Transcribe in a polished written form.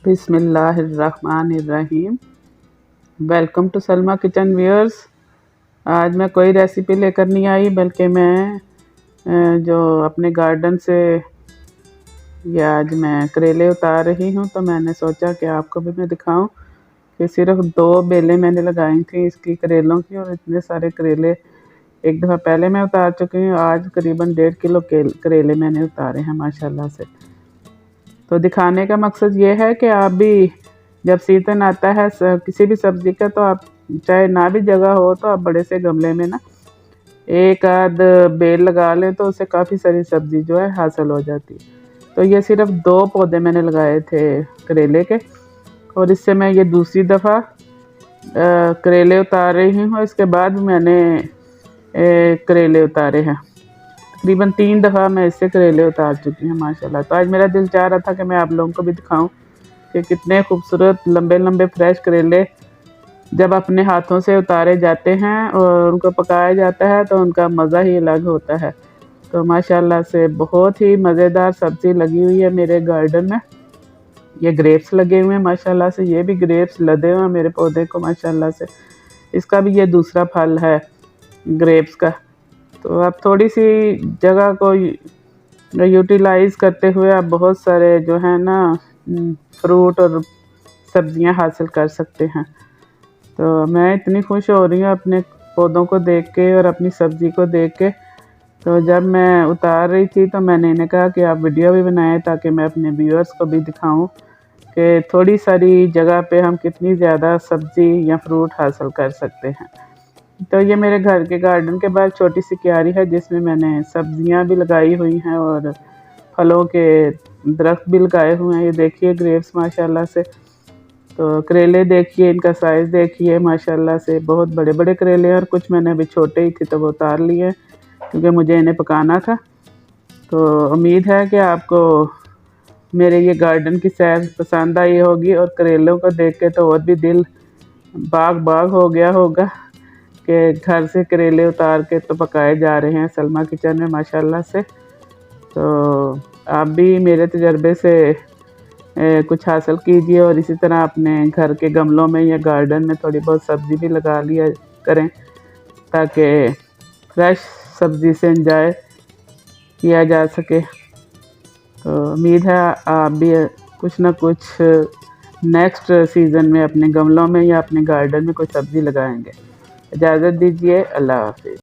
बिस्मिल्लाहिर्रहमानिर्रहीम। Welcome to Salma kitchen viewers. आज मैं कोई रेसिपी लेकर नहीं आई, बल्कि मैं जो अपने गार्डन से ये आज मैं करेले उतार रही हूँ। तो मैंने सोचा कि आपको भी मैं दिखाऊं कि सिर्फ 2 बेलें मैंने लगाई थी इसकी करेलों की, और इतने सारे करेले एक दफ़ा पहले मैं उतार चुकी हूँ। आज करीबन 1.5 किलो करेले मैंने उतारे हैं माशाल्लाह से। तो दिखाने का मकसद ये है कि आप भी जब सीज़न आता है किसी भी सब्ज़ी का, तो आप चाहे ना भी जगह हो तो आप बड़े से गमले में ना एक आध बेल लगा लें, तो उससे काफ़ी सारी सब्ज़ी जो है हासिल हो जाती है। तो ये सिर्फ 2 पौधे मैंने लगाए थे करेले के, और इससे मैं ये दूसरी दफ़ा करेले उतार रही हूँ। इसके बाद मैंने करेले उतारे हैं, तकरीबन 3 दफ़ा मैं इससे करेले उतार चुकी हूँ माशाल्लाह। तो आज मेरा दिल चाह रहा था कि मैं आप लोगों को भी दिखाऊं कि कितने खूबसूरत लंबे लंबे फ्रेश करेले जब अपने हाथों से उतारे जाते हैं और उनको पकाया जाता है तो उनका मज़ा ही अलग होता है। तो माशाल्लाह से बहुत ही मज़ेदार सब्ज़ी लगी हुई है मेरे गार्डन में। ये ग्रेप्स लगे हुए हैं माशाल्लाह से, ये भी ग्रेप्स लदे हुए हैं मेरे पौधे को माशाल्लाह से। इसका भी ये दूसरा फल है ग्रेप्स का। तो आप थोड़ी सी जगह को यूटिलाइज़ करते हुए आप बहुत सारे जो है ना फ्रूट और सब्जियां हासिल कर सकते हैं। तो मैं इतनी खुश हो रही हूँ अपने पौधों को देख के और अपनी सब्ज़ी को देख के। तो जब मैं उतार रही थी तो मैंने इन्हें कहा कि आप वीडियो भी बनाएं, ताकि मैं अपने व्यूअर्स को भी दिखाऊं कि थोड़ी सारी जगह पे हम कितनी ज़्यादा सब्ज़ी या फ्रूट हासिल कर सकते हैं। तो ये मेरे घर के गार्डन के बाहर छोटी सी क्यारी है, जिसमें मैंने सब्जियां भी लगाई हुई हैं और फलों के दरख्त भी लगाए हुए हैं। ये देखिए ग्रेप्स माशाल्लाह से। तो करेले देखिए, इनका साइज़ देखिए माशाल्लाह से, बहुत बड़े बड़े करेले हैं। और कुछ मैंने अभी छोटे ही थे तो वो उतार लिए क्योंकि मुझे इन्हें पकाना था। तो उम्मीद है कि आपको मेरे ये गार्डन की सैर पसंद आई होगी, और करेलों को देख के तो और भी दिल बाग बाग हो गया होगा कि घर से करेले उतार के तो पकाए जा रहे हैं सलमा किचन में माशाल्लाह से। तो आप भी मेरे तजर्बे से कुछ हासिल कीजिए, और इसी तरह अपने घर के गमलों में या गार्डन में थोड़ी बहुत सब्ज़ी भी लगा लिया करें, ताकि फ्रेश सब्ज़ी से एंजॉय किया जा सके। तो उम्मीद है आप भी कुछ ना कुछ नेक्स्ट सीज़न में अपने गमलों में या अपने गार्डन में कोई सब्ज़ी लगाएंगे। इजाज़त दीजिए, अल्लाह हाफ़िज़।